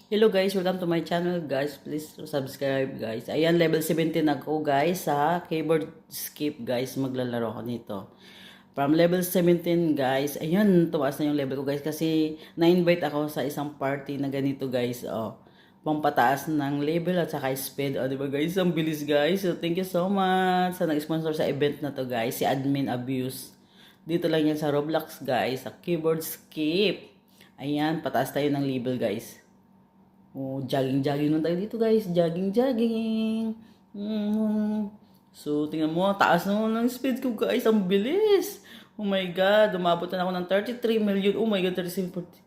Hello guys, welcome to my channel guys. Please subscribe guys. Ayan, level 17 ako guys sa keyboard skip guys. Maglalaro ako nito. From level 17 guys. Ayan, tumaas na yung level ko guys kasi na-invite ako sa isang party na ganito guys. Oh, pampataas ng level at saka speed. Oh, diba guys? Ang bilis guys. So thank you so much sa nag-sponsor sa event na to guys. Si Admin Abuse. Dito lang yan sa Roblox guys. Sa keyboard skip. Ayan, pataas tayo ng level guys. Oh, jogging-jogging nun tayo dito guys. Jogging-jogging. So, tingnan mo. Taas naman ng speed ko guys. Ang bilis. Oh my God. Umabot na ako ng 33 million. Oh my God. 37, 40.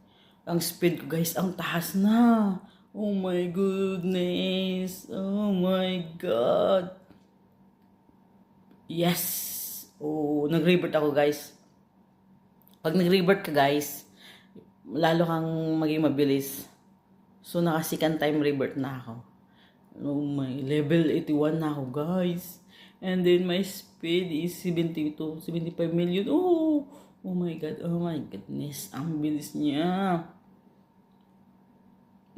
Ang speed ko guys. Ang taas na. Oh my goodness. Oh my God. Yes. Oh, nag-revert ako guys. Pag nag-revert ka guys, lalo kang maging mabilis. So, naka-second time revert na ako. Oh my, level 81 na ako, guys. And then, my speed is 72, 75 million. Oh, oh my God, oh my goodness. Ang bilis niya.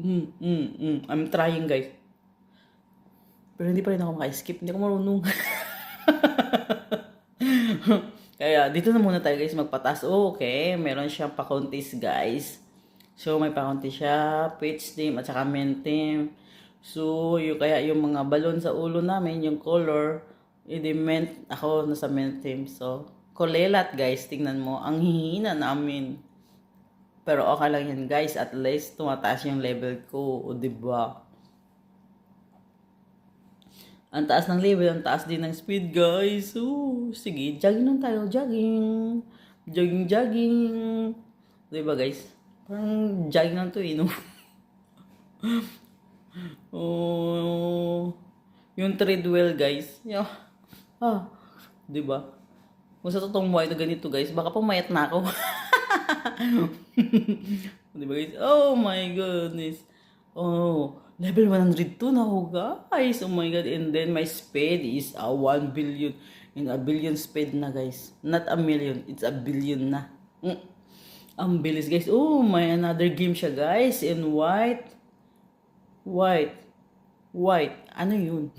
I'm trying, guys. Pero hindi pa rin ako maka-skip. Hindi ako marunong. Kaya, dito na muna tayo, guys, magpatas. Oh, okay, meron siyang pa-contest, guys. So, may pa-contest siya, page team, at saka main team. So, kaya yung mga balon sa ulo namin, yung color, i-dement ako nasa main team. So, kulelat, guys, tingnan mo, ang hihina namin. Pero okay lang yan, guys, at least tumataas yung level ko, o diba? Ang taas ng level, ang taas din ng speed, guys. So, sige, jogging lang tayo, jogging. Jogging, jogging. Diba, guys? Parang jogging lang to, no? Oh, yung treadwheel, guys. Yeah. Ah, diba? Kung sa totoong buhay na ganito, guys, baka pumayat na ako. Diba, guys? Oh my goodness. Oh, level 102 na ako, guys. Oh my God. And then, my speed is 1 billion. And a billion speed na, guys. Not a million. It's a billion na. Ang bilis, guys. Oh, may another game siya, guys. In white. White. White. Ano yun?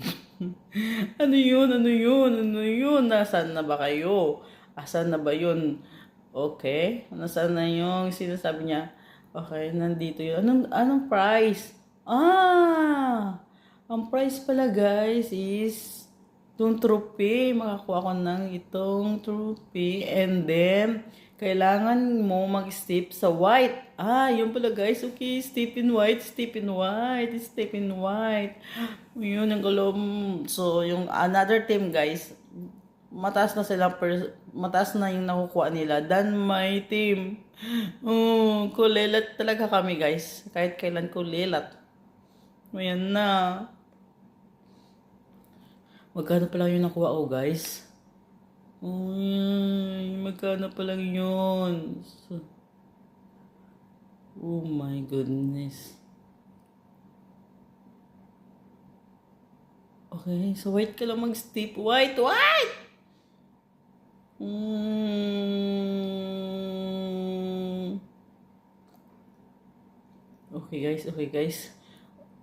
Ano yun? Ano yun? Ano yun? Nasaan na ba kayo? Asan na ba yun? Okay. Nasaan na yung sinasabi niya? Okay, nandito yun. Anong price? Ah! Ang price pala, guys, is itong trophy. Makakuha ko ng itong trophy. And then, kailangan mo mag-step sa white. Ah, yun pala guys. Okay, step in white, step in white, step in white. Yun ang galom. So, yung another team guys, mataas na sila, mataas na yung nakukuha nila than my team. Kulelat talaga kami guys. Kahit kailan kulelat. Ayan na. Magkano pala yung nakuha ko guys? Uy, magkano pa lang yun? Oh my goodness. Okay, so wait ka lang mag-step. White! White! Okay guys, okay guys.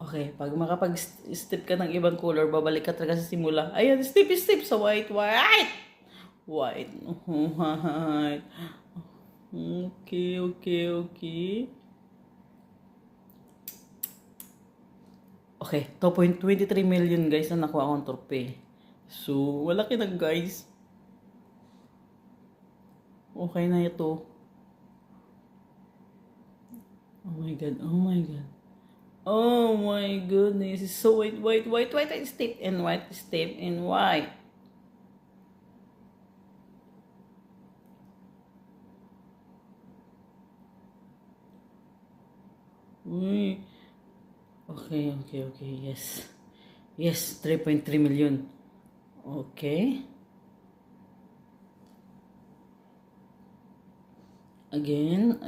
Okay, pag makapag-step ka ng ibang color, babalik ka talaga sa simula. Ayan, step sa white, white! White. White. Okay, okay, okay. Okay, 2.23 million guys na nakuha akong trophy. So, wala na guys. Okay na ito. Oh my God, oh my God. Oh my goodness. So, white, step in white, step in white. Uy. Okay, okay, okay. Yes. Yes, 3.3 million. Okay. Again.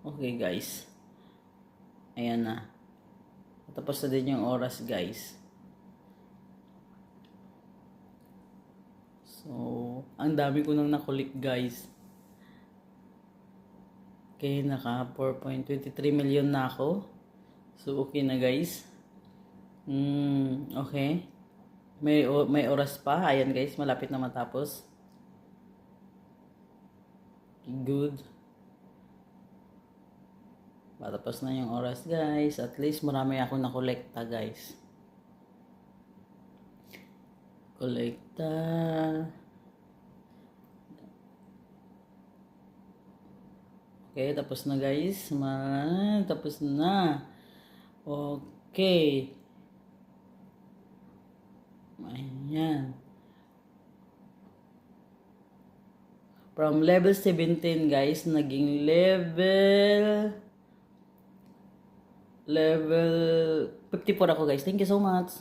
Okay, guys. Ayan na. Tapos na din yung oras, guys. So, Ang dami ko nang nakulik, guys. Okay, naka 4.23 million na ako. So, okay na, guys. Okay. May oras pa. Ayan, guys. Malapit na matapos. Good. Patapos na yung oras, guys. At least marami ako nakolekta, guys. Kolekta. Okay, tapos na, guys. Tapos na. Okay. Ayan. From level 17, guys, naging level 54 ako, guys. Thank you so much.